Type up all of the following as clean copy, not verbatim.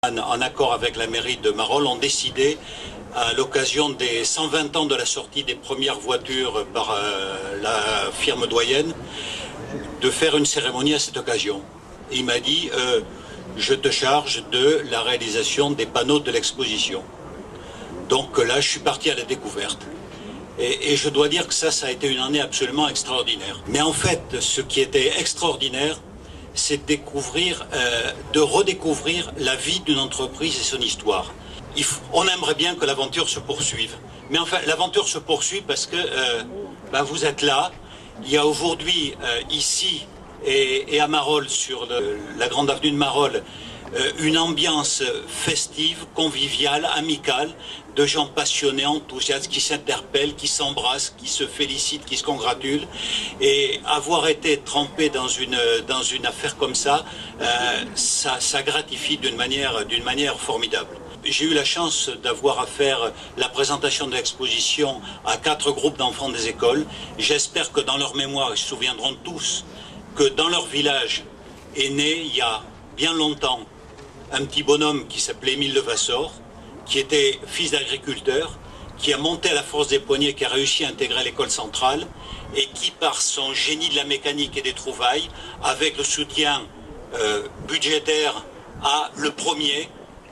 En accord avec la mairie de Marolles, ont décidé, à l'occasion des 120 ans de la sortie des premières voitures par la firme doyenne, de faire une cérémonie à cette occasion. Et il m'a dit, je te charge de la réalisation des panneaux de l'exposition. Donc là, je suis parti à la découverte. Et je dois dire que ça a été une année absolument extraordinaire. Mais en fait, ce qui était extraordinaire, c'est de redécouvrir la vie d'une entreprise et son histoire. On aimerait bien que l'aventure se poursuive. Mais enfin, l'aventure se poursuit parce que vous êtes là. Il y a aujourd'hui, ici et à Marolles, sur la grande avenue de Marolles, une ambiance festive, conviviale, amicale, de gens passionnés, enthousiastes, qui s'interpellent, qui s'embrassent, qui se félicitent, qui se congratulent. Et avoir été trempé dans une affaire comme ça, ça gratifie d'une manière formidable. J'ai eu la chance d'avoir à faire la présentation de l'exposition à 4 groupes d'enfants des écoles. J'espère que dans leur mémoire, ils se souviendront tous que dans leur village est né, il y a bien longtemps, un petit bonhomme qui s'appelait Émile Levasseur, qui était fils d'agriculteur, qui a monté à la force des poignets, qui a réussi à intégrer l'école centrale, et qui, par son génie de la mécanique et des trouvailles, avec le soutien budgétaire, a le premier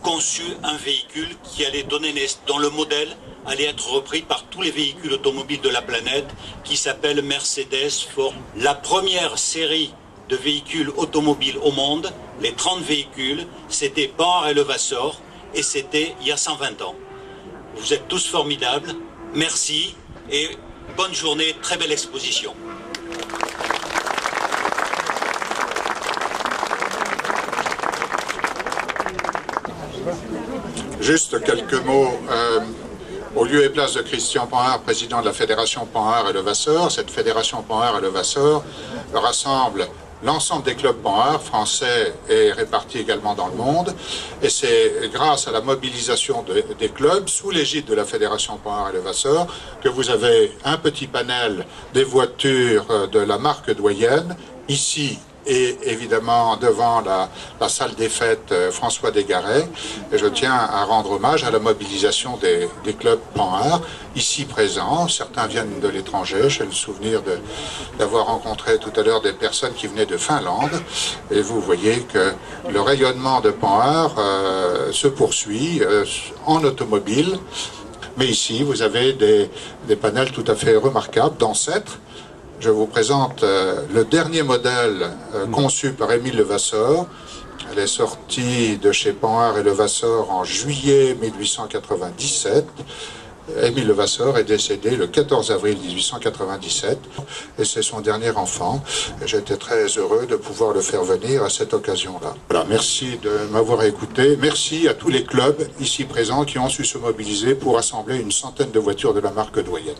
conçu un véhicule qui allait donner naissance, dont le modèle allait être repris par tous les véhicules automobiles de la planète, qui s'appelle Mercedes Ford. La première série de véhicules automobiles au monde, les 30 véhicules, c'était Panhard et Levasseur, et c'était il y a 120 ans. Vous êtes tous formidables, merci, et bonne journée, très belle exposition. Juste quelques mots. Au lieu et place de Christian Panhard, président de la Fédération Panhard et Levasseur, cette Fédération Panhard et Levasseur rassemble l'ensemble des clubs Panhard français et répartis également dans le monde. Et c'est grâce à la mobilisation des clubs sous l'égide de la Fédération Panhard et Levasseur que vous avez un petit panel des voitures de la marque doyenne, ici et évidemment devant la salle des fêtes François Desgaret. Et je tiens à rendre hommage à la mobilisation des clubs Panhard, ici présents. Certains viennent de l'étranger. J'ai le souvenir d'avoir rencontré tout à l'heure des personnes qui venaient de Finlande. Et vous voyez que le rayonnement de Panhard se poursuit en automobile. Mais ici, vous avez des panels tout à fait remarquables d'ancêtres. Je vous présente le dernier modèle conçu par Émile Levasseur. Elle est sortie de chez Panhard et Levasseur en juillet 1897. Émile Levasseur est décédé le 14 avril 1897 et c'est son dernier enfant. J'étais très heureux de pouvoir le faire venir à cette occasion-là. Voilà, merci de m'avoir écouté. Merci à tous les clubs ici présents qui ont su se mobiliser pour assembler une centaine de voitures de la marque doyenne.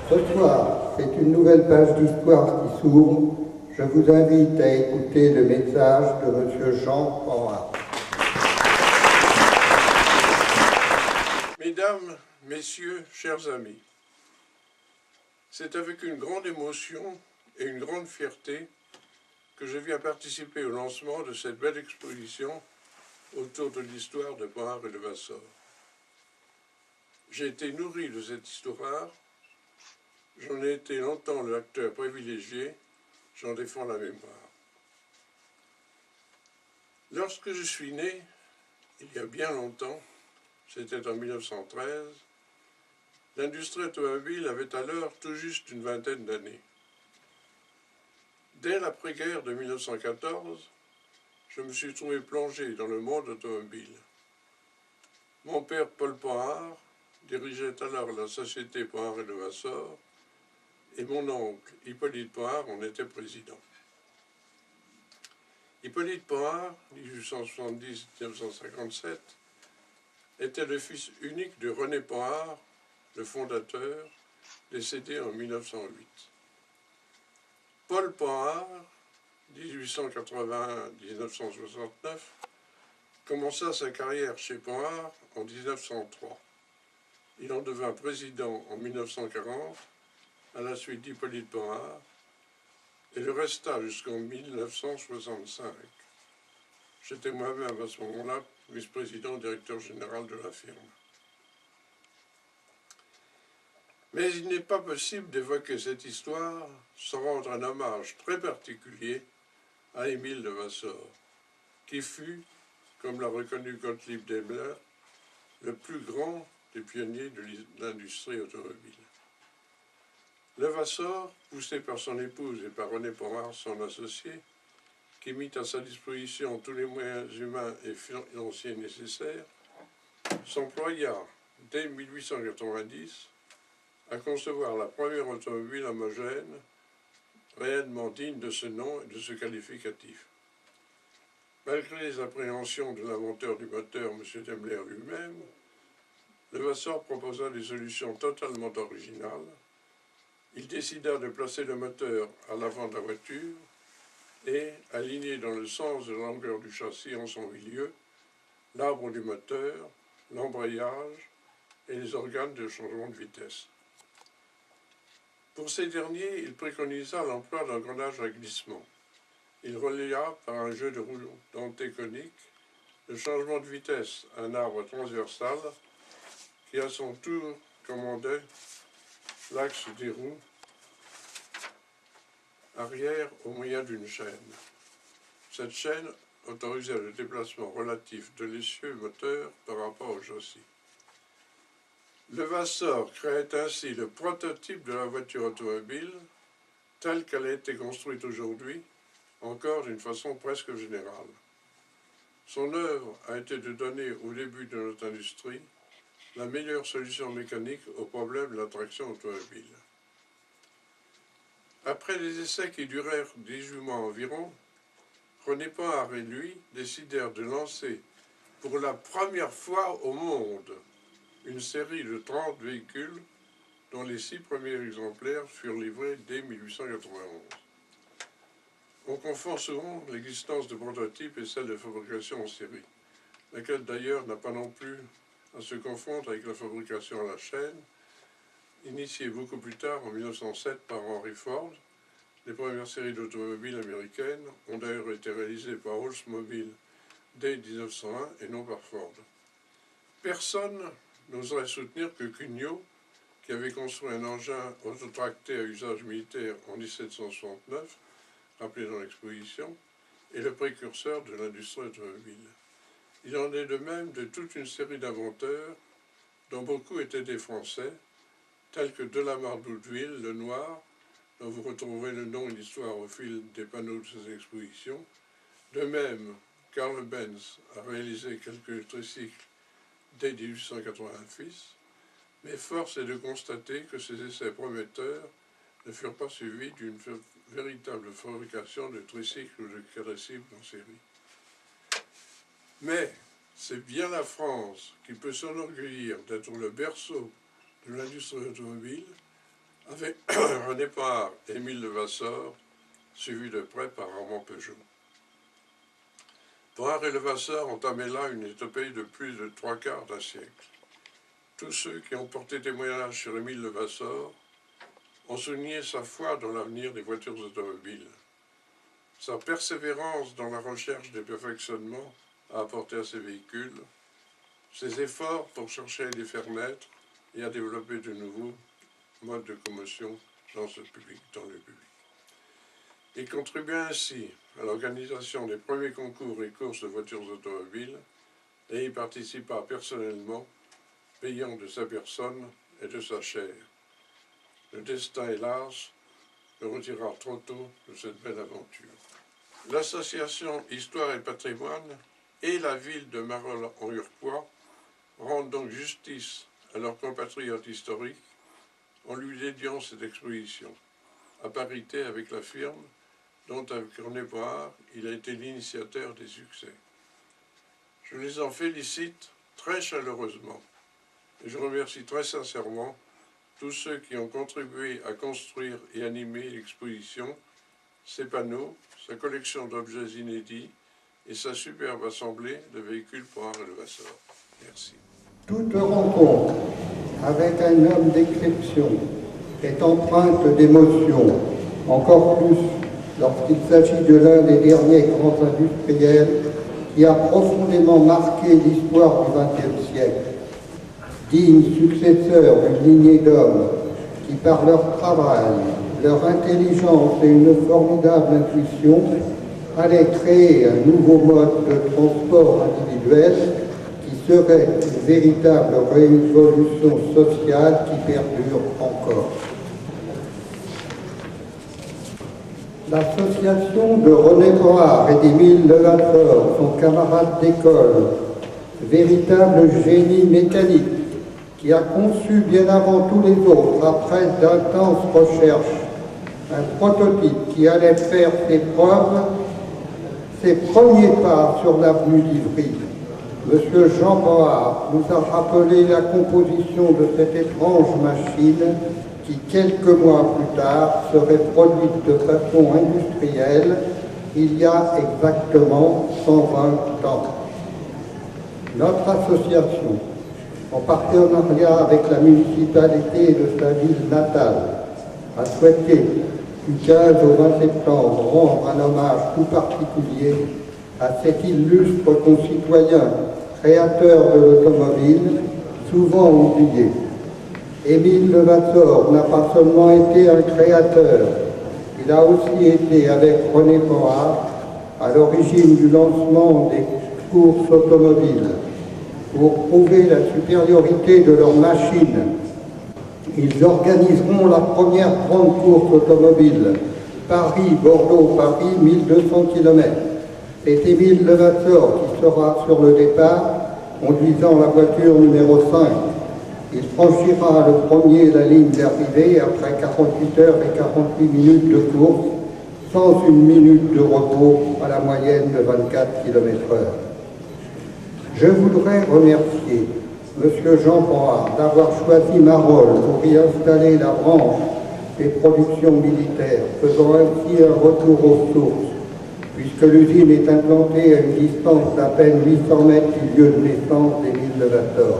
Ce soir, c'est une nouvelle page d'histoire qui s'ouvre. Je vous invite à écouter le message de M. Jean Panhard. Mesdames, Messieurs, chers amis, c'est avec une grande émotion et une grande fierté que je viens participer au lancement de cette belle exposition autour de l'histoire de Panhard et de Levasseur. J'ai été nourri de cette histoire, j'en ai été longtemps le acteur privilégié, j'en défends la mémoire. Lorsque je suis né, il y a bien longtemps, c'était en 1913, l'industrie automobile avait alors tout juste une vingtaine d'années. Dès l'après-guerre de 1914, je me suis trouvé plongé dans le monde automobile. Mon père, Paul Panhard, dirigeait alors la société Panhard et Levasseur, et mon oncle, Hippolyte Panhard, en était président. Hippolyte Panhard, 1870-1957, était le fils unique de René Panhard, le fondateur, décédé en 1908. Paul Panhard, 1881-1969, commença sa carrière chez Panhard en 1903. Il en devint président en 1940, à la suite d'Hippolyte Panhard, et le resta jusqu'en 1965. J'étais moi-même à ce moment-là vice-président, directeur général de la firme. Mais il n'est pas possible d'évoquer cette histoire sans rendre un hommage très particulier à Émile Levasseur, qui fut, comme l'a reconnu Gottlieb Daimler, le plus grand des pionniers de l'industrie automobile. Levasseur, poussé par son épouse et par René Panhard, son associé, qui mit à sa disposition tous les moyens humains et financiers nécessaires, s'employa dès 1890 à concevoir la première automobile homogène, réellement digne de ce nom et de ce qualificatif. Malgré les appréhensions de l'inventeur du moteur, M. Daimler lui-même, Levasseur proposa des solutions totalement originales. Il décida de placer le moteur à l'avant de la voiture et, aligné dans le sens de la longueur du châssis en son milieu, l'arbre du moteur, l'embrayage et les organes de changement de vitesse. Pour ces derniers, il préconisa l'emploi d'engrenages à glissement. Il relia par un jeu de roues dentées coniques le changement de vitesse à un arbre transversal qui à son tour commandait l'axe des roues arrière au moyen d'une chaîne. Cette chaîne autorisait le déplacement relatif de l'essieu moteur par rapport au châssis. Levasseur créait ainsi le prototype de la voiture automobile telle qu'elle a été construite aujourd'hui, encore d'une façon presque générale. Son œuvre a été de donner au début de notre industrie la meilleure solution mécanique au problème de la traction automobile. Après des essais qui durèrent 18 mois environ, René Panhard et lui décidèrent de lancer pour la première fois au monde une série de 30 véhicules dont les 6 premiers exemplaires furent livrés dès 1891. On confond souvent l'existence de prototypes et celle de fabrication en série, laquelle d'ailleurs n'a pas non plus à se confondre avec la fabrication à la chaîne, initiée beaucoup plus tard en 1907 par Henry Ford. Les premières séries d'automobiles américaines ont d'ailleurs été réalisées par Oldsmobile dès 1901 et non par Ford. Personne n'oserait soutenir que Cugnot, qui avait construit un engin autotracté à usage militaire en 1769, rappelé dans l'exposition, est le précurseur de l'industrie automobile. Il en est de même de toute une série d'inventeurs, dont beaucoup étaient des Français, tels que Delamare-Boudeville, Lenoir, dont vous retrouverez le nom et l'histoire au fil des panneaux de ces expositions. De même, Karl Benz a réalisé quelques tricycles dès 1886, mais force est de constater que ces essais prometteurs ne furent pas suivis d'une véritable fabrication de tricycles ou de quadricycles en série. Mais, c'est bien la France qui peut s'enorgueillir d'être le berceau de l'industrie automobile, avec René Point et Émile Levasseur, suivis de près par Armand Peugeot. Point et Levasseur ont entamé là une épopée de plus de 3/4 d'un siècle. Tous ceux qui ont porté témoignage sur Émile Levasseur ont souligné sa foi dans l'avenir des voitures automobiles, sa persévérance dans la recherche des perfectionnements à apporter à ces véhicules, ses efforts pour chercher à les faire naître et à développer de nouveaux modes de commotion dans le public. Il contribua ainsi à l'organisation des premiers concours et courses de voitures automobiles et y participa personnellement, payant de sa personne et de sa chair. Le destin, hélas, le retira trop tôt de cette belle aventure. L'association Histoire et Patrimoine et la ville de Marolles en Uruguay rendent donc justice à leur compatriote historique en lui dédiant cette exposition, à parité avec la firme dont, avec René Point, il a été l'initiateur des succès. Je les en félicite très chaleureusement et je remercie très sincèrement tous ceux qui ont contribué à construire et animer l'exposition, ses panneaux, sa collection d'objets inédits et sa superbe assemblée de véhicules Point et Levasseur. Merci. Toute rencontre avec un homme d'exception est empreinte d'émotion, encore plus lorsqu'il s'agit de l'un des derniers grands industriels qui a profondément marqué l'histoire du XXe siècle. Digne successeur d'une lignée d'hommes qui, par leur travail, leur intelligence et une formidable intuition, allaient créer un nouveau mode de transport individuel qui serait une véritable révolution sociale qui perdure encore. L'association de René Point et d'Émile Levasseur, son camarade d'école, véritable génie mécanique, qui a conçu bien avant tous les autres, après d'intenses recherches, un prototype qui allait faire ses preuves, ses premiers pas sur l'avenue d'Ivry. Monsieur Jean Bohard nous a rappelé la composition de cette étrange machine qui, quelques mois plus tard, serait produite de façon industrielle il y a exactement 120 ans. Notre association, en partenariat avec la municipalité de sa ville natale, a souhaité du 15 au 20 septembre rendre un hommage tout particulier à cet illustre concitoyen, créateur de l'automobile, souvent oublié. Émile Levasseur n'a pas seulement été un créateur, il a aussi été, avec René Point, à l'origine du lancement des courses automobiles. Pour prouver la supériorité de leurs machines, ils organiseront la première grande course automobile, Paris-Bordeaux-Paris, 1200 km. C'est Émile Levasseur qui sera sur le départ, conduisant la voiture numéro 5. Il franchira le premier la ligne d'arrivée après 48 heures et 48 minutes de course, sans une minute de repos à la moyenne de 24 km/h. Je voudrais remercier M. Jean Point d'avoir choisi Marolles pour y installer la branche des productions militaires, faisant ainsi un retour aux sources, puisque l'usine est implantée à une distance d'à peine 800 mètres du lieu de naissance d'Émile Levasseur.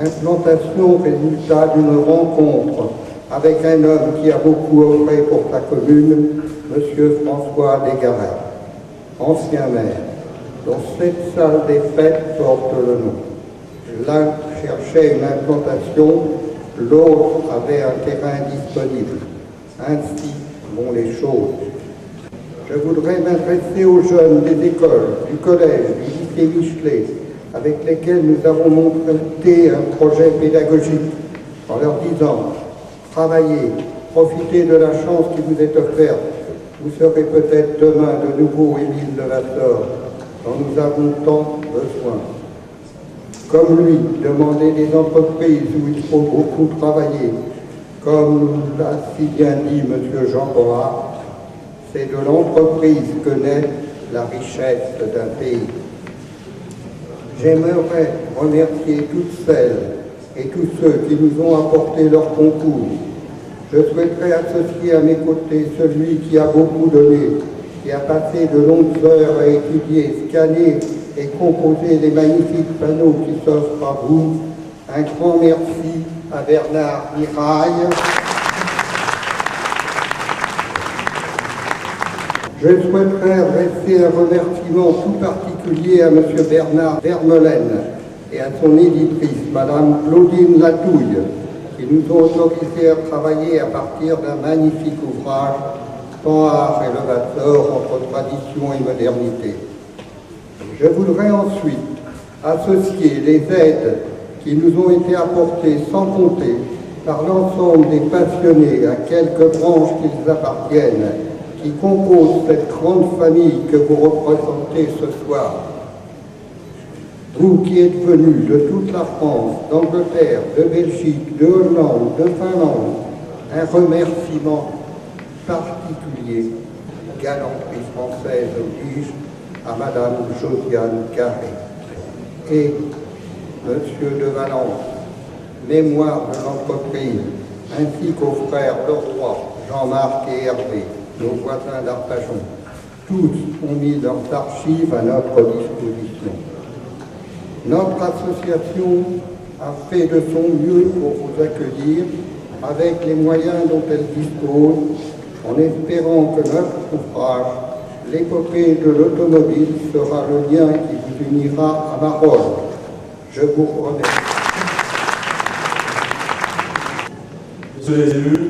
Implantation résultat d'une rencontre avec un homme qui a beaucoup offert pour sa commune, M. François Desgaret, ancien maire, dont cette salle des fêtes porte le nom. L'un cherchait une implantation, l'autre avait un terrain disponible. Ainsi vont les choses. Je voudrais m'adresser aux jeunes des écoles, du collège, du lycée Michelet, avec lesquels nous avons monté un projet pédagogique, en leur disant « Travaillez, profitez de la chance qui vous est offerte, vous serez peut-être demain de nouveau Émile Levasseur, dont nous avons tant besoin. » Comme lui, demandez des entreprises où il faut beaucoup travailler, comme nous l'a si bien dit M. Jean Bohard, c'est de l'entreprise que naît la richesse d'un pays. J'aimerais remercier toutes celles et tous ceux qui nous ont apporté leur concours. Je souhaiterais associer à mes côtés celui qui a beaucoup donné, qui a passé de longues heures à étudier, scanner et composer les magnifiques panneaux qui s'offrent à vous. Un grand merci à Bernard Mirail. Je souhaiterais adresser un remerciement tout particulier à M. Bernard Vermeulen et à son éditrice, Mme Claudine Latouille, qui nous ont autorisés à travailler à partir d'un magnifique ouvrage, Panhard et Levasseur entre tradition et modernité. Je voudrais ensuite associer les aides qui nous ont été apportées sans compter par l'ensemble des passionnés à quelques branches qu'ils appartiennent, qui composent cette grande famille que vous représentez ce soir. Vous qui êtes venus de toute la France, d'Angleterre, de Belgique, de Hollande, de Finlande, un remerciement particulier, galanterie française oblige, à Madame Josiane Carré et Monsieur de Valence, mémoire de l'entreprise, ainsi qu'aux frères Leroy, Jean-Marc et Hervé, nos voisins d'Arpajon. Tous ont mis leurs archives à notre disposition. Notre association a fait de son mieux pour vous accueillir avec les moyens dont elle dispose, en espérant que notre ouvrage, l'épopée de l'automobile, sera le lien qui vous unira à Marolles. Je vous remercie. Messieurs les élus,